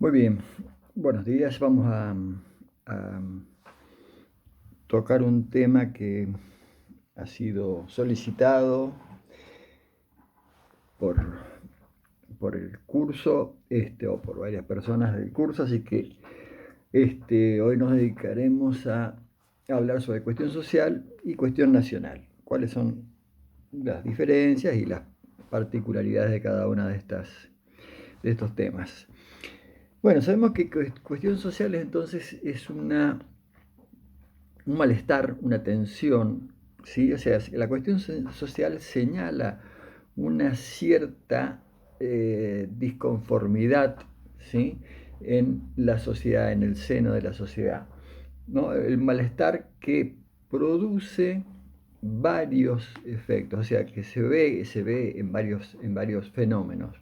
Muy bien, buenos días. Vamos a tocar un tema que ha sido solicitado por, por el curso o por varias personas del curso, así que hoy nos dedicaremos a hablar sobre cuestión social y cuestión nacional. ¿Cuáles son las diferencias y las particularidades de cada una de estos temas? Bueno, sabemos que cuestión social entonces es un malestar, una tensión, ¿sí? O sea, la cuestión social señala una cierta disconformidad, ¿sí? En la sociedad, en el seno de la sociedad, ¿no? El malestar que produce varios efectos, o sea, que se ve en varios fenómenos.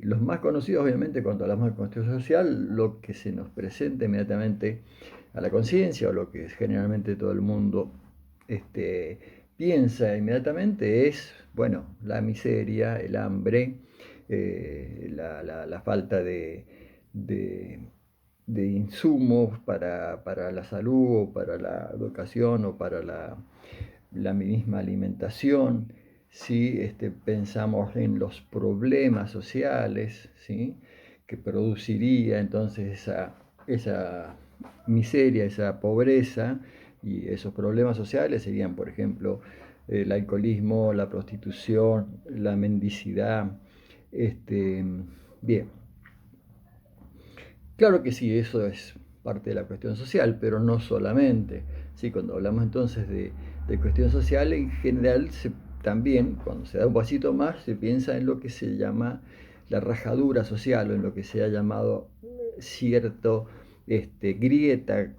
Los más conocidos, obviamente, cuando hablamos de cuestión social, lo que se nos presenta inmediatamente a la conciencia, o lo que generalmente todo el mundo piensa inmediatamente es, bueno, la miseria, el hambre, la falta de, de insumos para la salud, o para la educación, o para la misma alimentación. ¿Sí? Pensamos en los problemas sociales, ¿sí? Que produciría entonces esa miseria, esa pobreza, y esos problemas sociales serían, por ejemplo, el alcoholismo, la prostitución, la mendicidad. Este, Bien, claro que sí, eso es parte de la cuestión social, pero no solamente. Sí, cuando hablamos entonces de cuestión social, en general también, cuando se da un pasito más, se piensa en lo que se llama la rajadura social, o en lo que se ha llamado cierto grieta,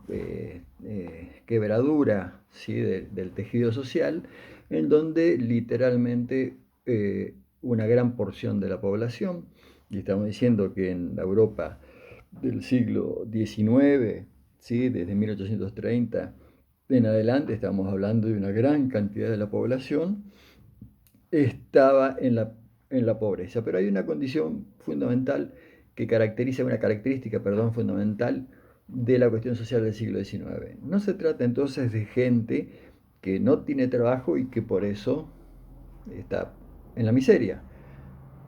quebradura, ¿sí? Del tejido social, en donde literalmente una gran porción de la población, y estamos diciendo que en Europa del siglo XIX, ¿sí? Desde 1830 en adelante, estamos hablando de una gran cantidad de la población, estaba en la pobreza. Pero hay una condición fundamental una característica, perdón, fundamental de la cuestión social del siglo XIX. No se trata entonces de gente que no tiene trabajo y que por eso está en la miseria,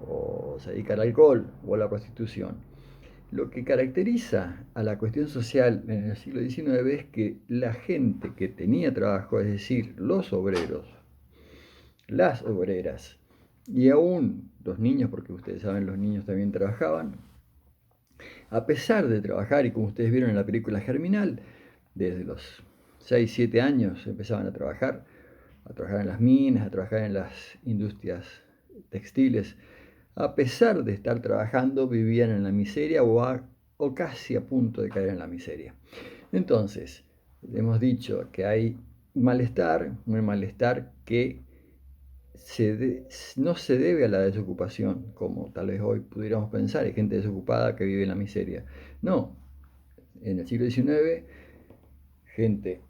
o se dedica al alcohol o a la prostitución. Lo que caracteriza a la cuestión social en el siglo XIX es que la gente que tenía trabajo, es decir, los obreros, las obreras y aún los niños, porque ustedes saben, los niños también trabajaban, a pesar de trabajar, y como ustedes vieron en la película Germinal, desde los 6 7 años empezaban a trabajar en las minas, a trabajar en las industrias textiles. A pesar de estar trabajando, vivían en la miseria, o casi a punto de caer en la miseria. Entonces, hemos dicho que hay un malestar que no se debe a la desocupación, como tal vez hoy pudiéramos pensar, hay gente desocupada que vive en la miseria. No, en el siglo XIX, gente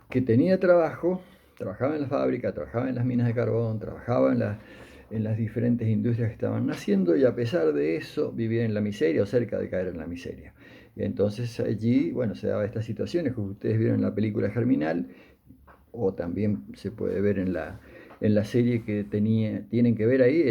que tenía trabajo, trabajaba en la fábrica, trabajaba en las minas de carbón, trabajaba en las diferentes industrias que estaban naciendo, y a pesar de eso vivía en la miseria o cerca de caer en la miseria. Y entonces allí, bueno, se daba estas situaciones que ustedes vieron en la película Germinal, o también se puede ver en la serie que tienen que ver ahí,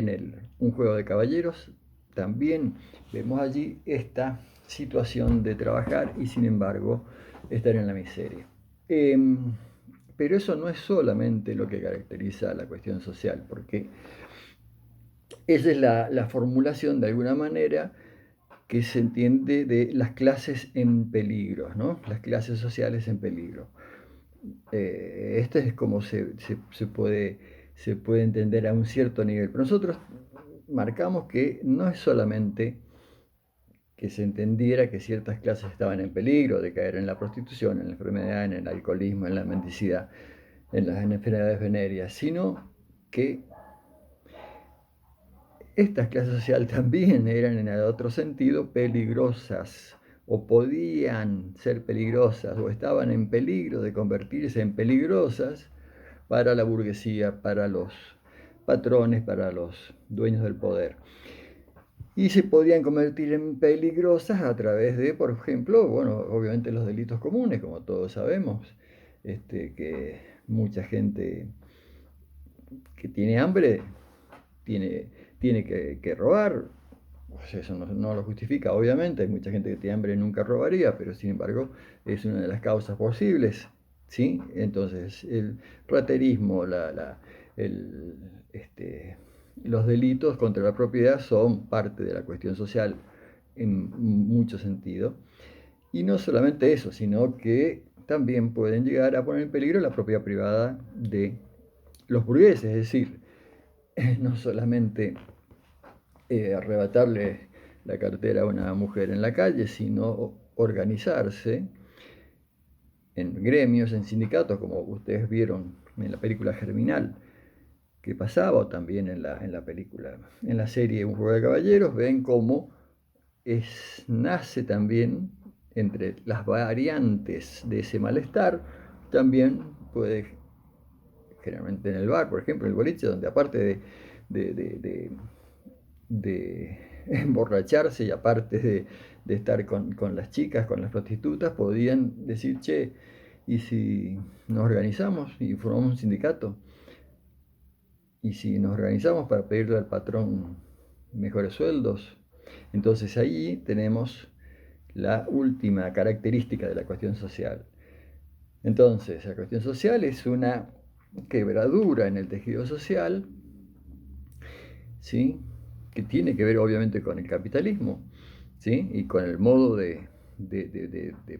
Un juego de caballeros. También vemos allí esta situación de trabajar y sin embargo estar en la miseria. Pero eso no es solamente lo que caracteriza la cuestión social, porque esa es la formulación de alguna manera que se entiende de las clases en peligro, ¿no? Las clases sociales en peligro. Esto es como se puede entender a un cierto nivel. Pero nosotros marcamos que no es solamente que se entendiera que ciertas clases estaban en peligro de caer en la prostitución, en la enfermedad, en el alcoholismo, en la mendicidad, en las enfermedades venéreas, sino que estas clases sociales también eran en otro sentido peligrosas, o podían ser peligrosas, o estaban en peligro de convertirse en peligrosas para la burguesía, para los patrones, para los dueños del poder. y se podrían convertir en peligrosas a través de, por ejemplo, bueno, obviamente los delitos comunes, como todos sabemos, que mucha gente que tiene hambre tiene, tiene que robar. Pues eso no lo justifica, obviamente, hay mucha gente que tiene hambre y nunca robaría, pero sin embargo es una de las causas posibles, ¿sí? Entonces, el raterismo, el, este, los delitos contra la propiedad son parte de la cuestión social en mucho sentido. Y no solamente eso, sino que también pueden llegar a poner en peligro la propiedad privada de los burgueses, es decir, no solamente arrebatarle la cartera a una mujer en la calle, sino organizarse en gremios, en sindicatos, como ustedes vieron en la película Germinal, que pasaba, o también en la película, en la serie Un juego de caballeros, ven cómo nace también entre las variantes de ese malestar, también puede, generalmente en el bar, por ejemplo, en el boliche, donde aparte de, de, de, de emborracharse y aparte de estar con las chicas, con las prostitutas, podían decir, che, ¿y si nos organizamos y formamos un sindicato? ¿Y si nos organizamos para pedirle al patrón mejores sueldos? Entonces ahí tenemos la última característica de la cuestión social. Entonces, la cuestión social es una quebradura en el tejido social, ¿sí? Que tiene que ver obviamente con el capitalismo, ¿sí? Y con el modo de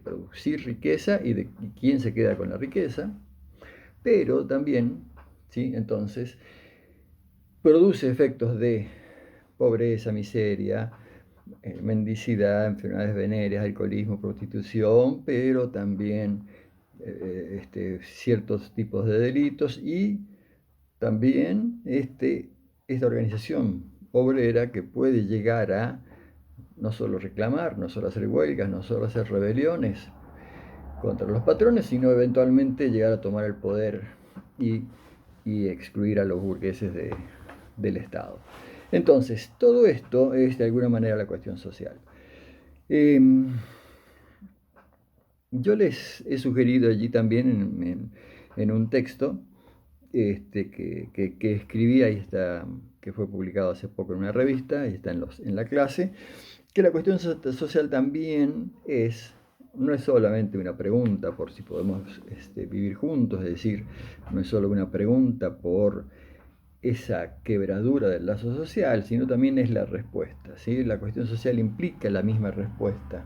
producir riqueza y de quién se queda con la riqueza, pero también, ¿sí? Entonces, produce efectos de pobreza, miseria, mendicidad, enfermedades venéreas, alcoholismo, prostitución, pero también ciertos tipos de delitos y también esta organización obrera que puede llegar a no solo reclamar, no solo hacer huelgas, no solo hacer rebeliones contra los patrones, sino eventualmente llegar a tomar el poder y, y excluir a los burgueses del Estado. Entonces, todo esto es de alguna manera la cuestión social. Eh, yo les he sugerido allí también en un texto que escribí, ahí está, que fue publicado hace poco en una revista, ahí está en la clase, que la cuestión social también no es solamente una pregunta por si podemos vivir juntos, es decir, no es solo una pregunta por esa quebradura del lazo social, sino también es la respuesta, ¿sí? La cuestión social implica la misma respuesta,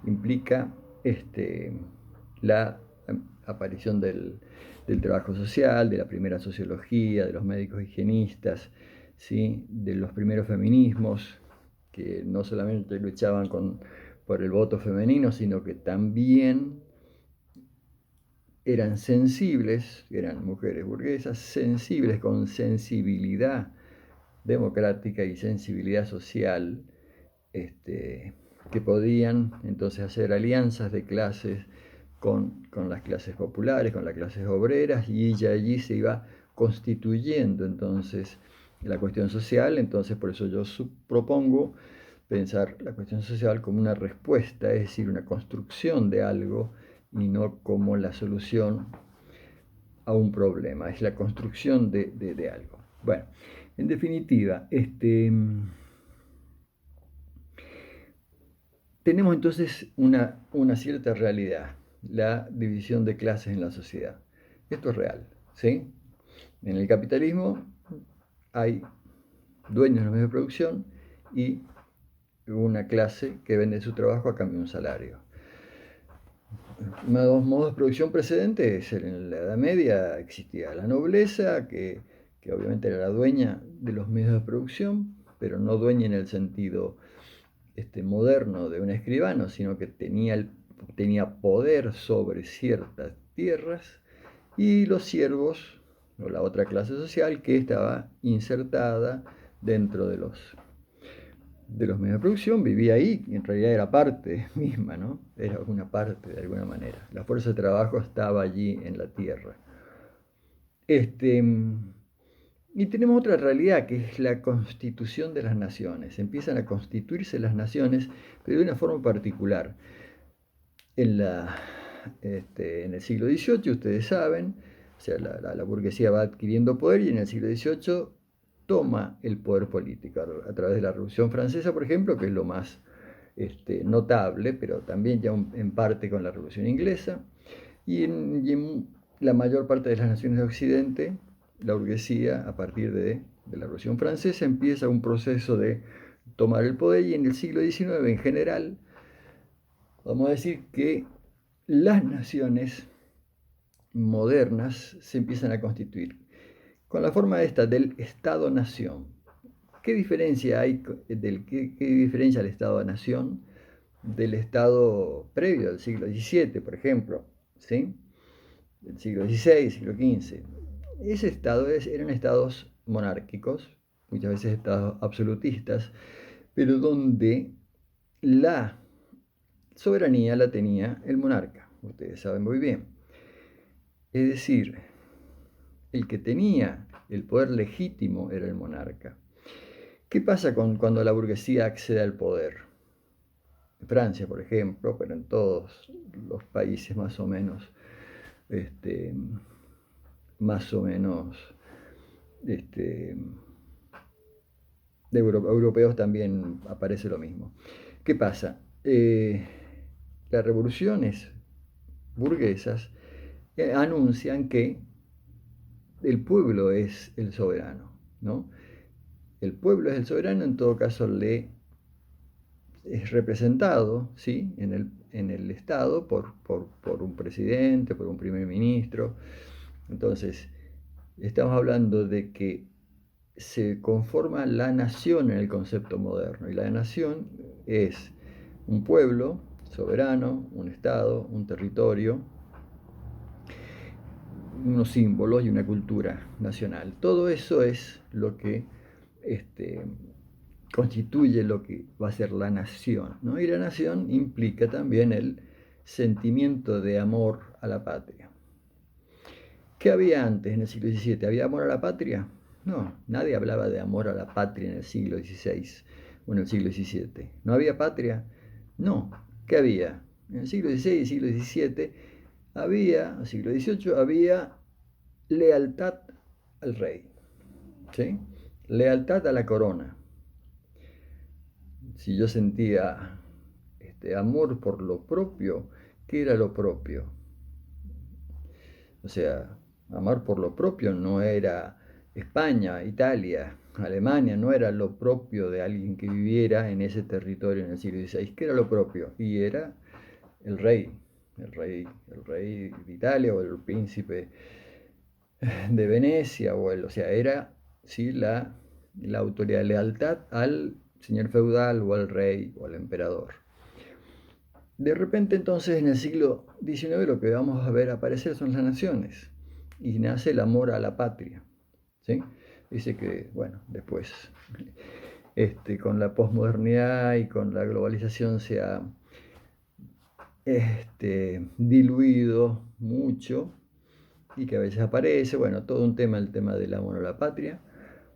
implica la aparición del trabajo social, de la primera sociología, de los médicos higienistas, ¿sí? De los primeros feminismos, que no solamente luchaban por el voto femenino, sino que también eran sensibles, eran mujeres burguesas, sensibles con sensibilidad democrática y sensibilidad social, que podían entonces hacer alianzas de clases con las clases populares, con las clases obreras, y ya allí se iba constituyendo entonces la cuestión social. Entonces por eso yo propongo pensar la cuestión social como una respuesta, es decir, una construcción de algo y no como la solución a un problema, es la construcción de algo. Bueno, en definitiva, tenemos entonces una cierta realidad, la división de clases en la sociedad. Esto es real, ¿sí? En el capitalismo hay dueños de los medios de producción y una clase que vende su trabajo a cambio de un salario. Dos modos de producción precedentes, en la Edad Media existía la nobleza, que obviamente era la dueña de los medios de producción, pero no dueña en el sentido moderno de un escribano, sino que tenía poder sobre ciertas tierras, y los siervos, o la otra clase social, que estaba insertada dentro de los medios de producción, vivía ahí, y en realidad era parte misma, ¿no? Era una parte de alguna manera. La fuerza de trabajo estaba allí en la tierra. Y tenemos otra realidad, que es la constitución de las naciones. Empiezan a constituirse las naciones, pero de una forma particular. En, en el siglo XVIII, ustedes saben, o sea, la burguesía va adquiriendo poder y en el siglo XVIII toma el poder político a través de la Revolución Francesa, por ejemplo, que es lo más notable, pero también ya en parte con la Revolución Inglesa, y en la mayor parte de las naciones de Occidente, la burguesía, a partir de la Revolución Francesa, empieza un proceso de tomar el poder, y en el siglo XIX en general, vamos a decir que las naciones modernas se empiezan a constituir con la forma esta del Estado-Nación. ¿Qué diferencia hay qué diferencia el Estado-Nación del Estado previo del siglo XVII, por ejemplo? ¿Sí? Del siglo XVI, siglo XV. Ese estado eran estados monárquicos, muchas veces estados absolutistas, pero donde la soberanía la tenía el monarca, ustedes saben muy bien. Es decir, el que tenía el poder legítimo era el monarca. ¿Qué pasa cuando la burguesía accede al poder? En Francia, por ejemplo, pero en todos los países este, más o menos este, europeos también aparece lo mismo. ¿Qué pasa? Las revoluciones burguesas anuncian que el pueblo es el soberano, ¿no? El pueblo es el soberano, en todo caso es representado, ¿sí? en el Estado por un presidente, por un primer ministro. Entonces, estamos hablando de que se conforma la nación en el concepto moderno, y la nación es un pueblo soberano, un Estado, un territorio, unos símbolos y una cultura nacional. Todo eso es lo que constituye lo que va a ser la nación, ¿no? Y la nación implica también el sentimiento de amor a la patria. ¿Qué había antes en el siglo XVII? ¿Había amor a la patria? No, nadie hablaba de amor a la patria en el siglo XVI o en el siglo XVII. ¿No había patria? No. ¿Qué había? En el siglo XVI y siglo XVII había, el siglo XVIII, había lealtad al rey, ¿sí? Lealtad a la corona. Si yo sentía amor por lo propio, ¿qué era lo propio? O sea, amar por lo propio no era España, Italia, Alemania, no era lo propio de alguien que viviera en ese territorio en el siglo XVI. ¿Qué era lo propio? Y era el rey, el rey de Italia o el príncipe de Venecia, o sea, era ¿sí? la autoridad de lealtad al señor feudal o al rey o al emperador. De repente entonces en el siglo XIX lo que vamos a ver aparecer son las naciones y nace el amor a la patria, ¿sí? Dice que, bueno, después con la posmodernidad y con la globalización se ha diluido mucho y que a veces aparece, bueno, todo un tema, el tema del amor a la patria,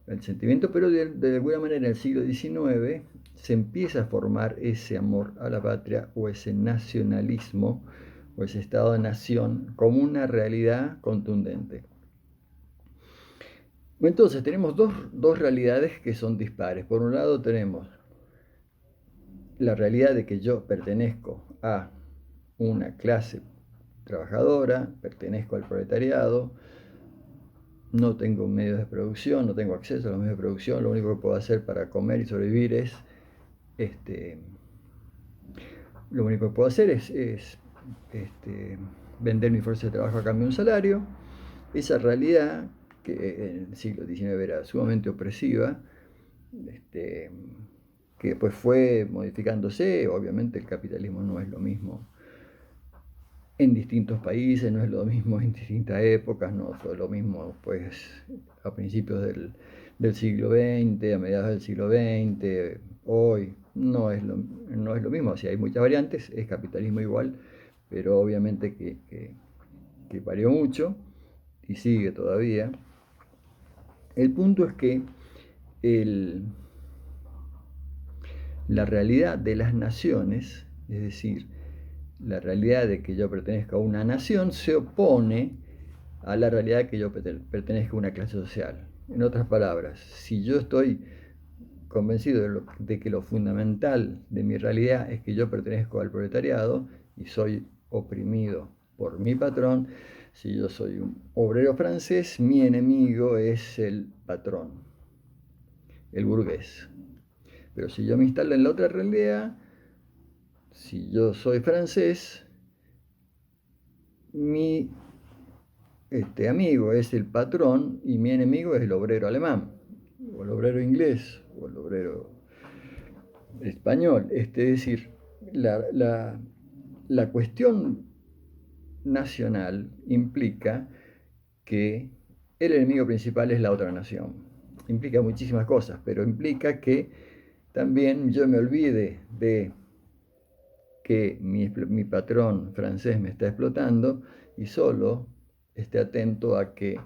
el sentimiento, pero de alguna manera en el siglo XIX se empieza a formar ese amor a la patria o ese nacionalismo o ese estado de nación como una realidad contundente. Entonces tenemos dos realidades que son dispares. Por un lado tenemos la realidad de que yo pertenezco a una clase trabajadora, pertenezco al proletariado, no tengo medios de producción, no tengo acceso a los medios de producción, lo único que puedo hacer para comer y sobrevivir es, lo único que puedo hacer es vender mi fuerza de trabajo a cambio de un salario. Esa realidad, que en el siglo XIX era sumamente opresiva, que después fue modificándose, obviamente el capitalismo no es lo mismo en distintos países, no es lo mismo en distintas épocas, no fue lo mismo pues a principios del siglo XX, a mediados del siglo XX, hoy no es lo mismo, o sea, hay muchas variantes, es capitalismo igual, pero obviamente que varió mucho y sigue todavía. El punto es que la realidad de las naciones, es decir, la realidad de que yo pertenezco a una nación, se opone a la realidad de que yo pertenezco a una clase social. En otras palabras, si yo estoy convencido de que lo fundamental de mi realidad es que yo pertenezco al proletariado y soy oprimido por mi patrón, si yo soy un obrero francés, mi enemigo es el patrón, el burgués. Pero si yo me instalo en la otra realidad, si yo soy francés, mi amigo es el patrón y mi enemigo es el obrero alemán, o el obrero inglés, o el obrero español. Es decir, la cuestión nacional implica que el enemigo principal es la otra nación. Implica muchísimas cosas, pero implica que también yo me olvide de que mi patrón francés me está explotando y solo esté atento a que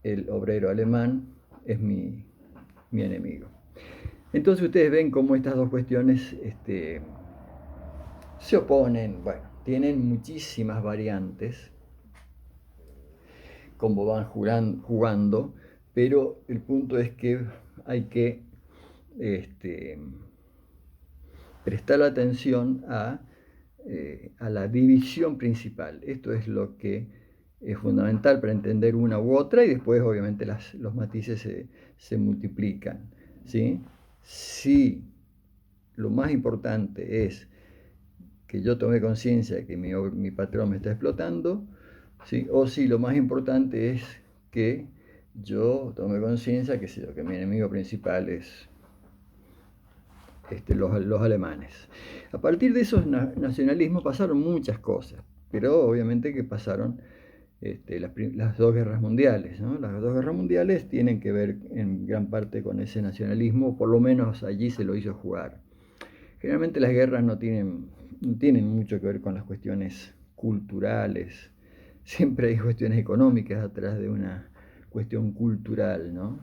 el obrero alemán es mi enemigo. Entonces ustedes ven cómo estas dos cuestiones se oponen, bueno, tienen muchísimas variantes, como van jugando, pero el punto es que hay que prestar atención a la división principal. Esto es lo que es fundamental para entender una u otra y después obviamente los matices se multiplican. ¿Sí? Si lo más importante es que yo tome conciencia de que mi patrón me está explotando, ¿sí? O si lo más importante es que yo tome conciencia que mi enemigo principal es los alemanes. A partir de esos nacionalismos pasaron muchas cosas, pero obviamente que pasaron las dos guerras mundiales, ¿no? Las dos guerras mundiales tienen que ver en gran parte con ese nacionalismo, por lo menos allí se lo hizo jugar. Generalmente las guerras no tienen mucho que ver con las cuestiones culturales, siempre hay cuestiones económicas atrás de una cuestión cultural, ¿no?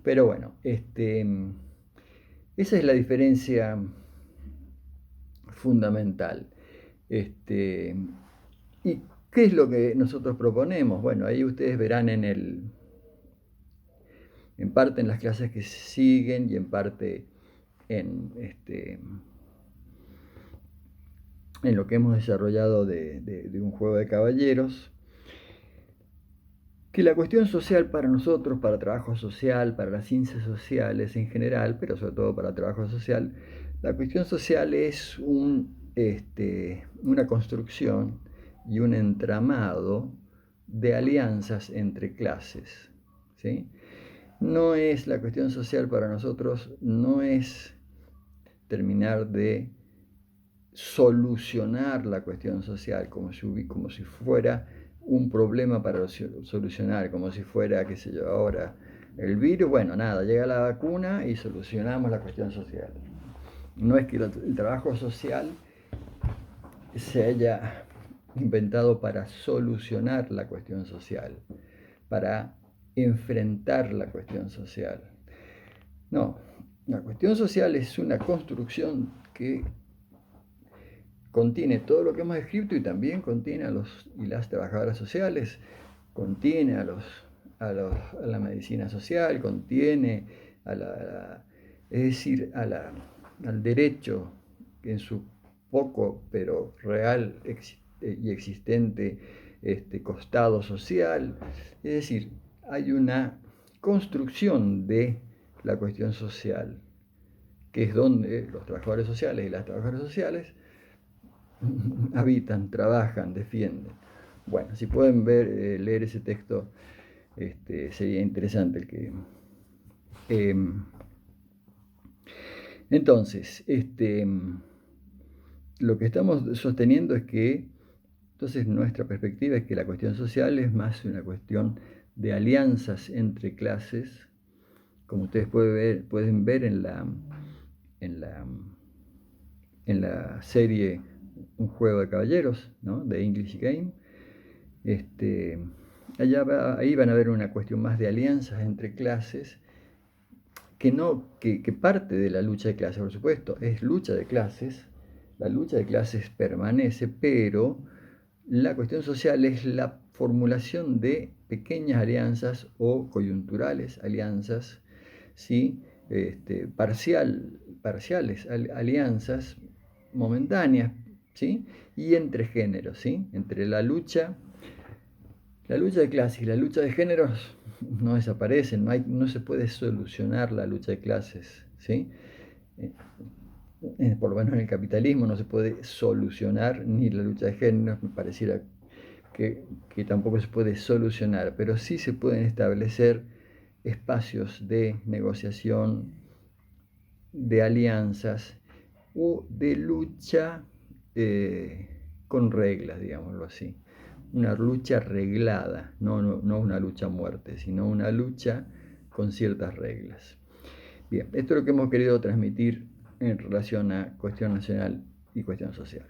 Pero bueno, esa es la diferencia fundamental. ¿Y qué es lo que nosotros proponemos? Bueno, ahí ustedes verán en parte en las clases que siguen y en parte en, en lo que hemos desarrollado de un juego de caballeros, que la cuestión social para nosotros, para trabajo social, para las ciencias sociales en general, pero sobre todo para trabajo social, la cuestión social es una construcción y un entramado de alianzas entre clases. ¿Sí? No es la cuestión social para nosotros, no es terminar de solucionar la cuestión social como si fuera un problema para solucionar, como si fuera, qué sé yo, ahora el virus, bueno, nada, llega la vacuna y solucionamos la cuestión social. No es que el trabajo social se haya inventado para solucionar la cuestión social, para enfrentar la cuestión social. No, la cuestión social es una construcción que contiene todo lo que hemos escrito y también contiene a los y las trabajadoras sociales, contiene a la medicina social, contiene es decir, al derecho en su poco pero real y existente costado social. Es decir, hay una construcción de la cuestión social, que es donde los trabajadores sociales y las trabajadoras sociales habitan, trabajan, defienden. Bueno, si pueden leer ese texto, sería interesante el que... entonces, lo que estamos sosteniendo es que, entonces nuestra perspectiva es que la cuestión social es más una cuestión de alianzas entre clases, como ustedes pueden ver en la serie Un juego de caballeros, ¿no? De English Game. ahí van a haber una cuestión más de alianzas entre clases, que parte de la lucha de clases, por supuesto, es lucha de clases, la lucha de clases permanece, pero la cuestión social es la formulación de pequeñas alianzas o coyunturales alianzas, ¿sí? Parciales alianzas momentáneas, ¿sí? Y entre géneros, ¿sí? Entre la lucha de clases y la lucha de géneros no desaparecen, no se puede solucionar la lucha de clases, ¿sí? Por lo menos en el capitalismo no se puede solucionar ni la lucha de géneros, me pareciera que tampoco se puede solucionar, pero sí se pueden establecer espacios de negociación, de alianzas o de lucha con reglas, digámoslo así. Una lucha reglada, no una lucha a muerte, sino una lucha con ciertas reglas. Bien, esto es lo que hemos querido transmitir en relación a cuestión nacional y cuestión social.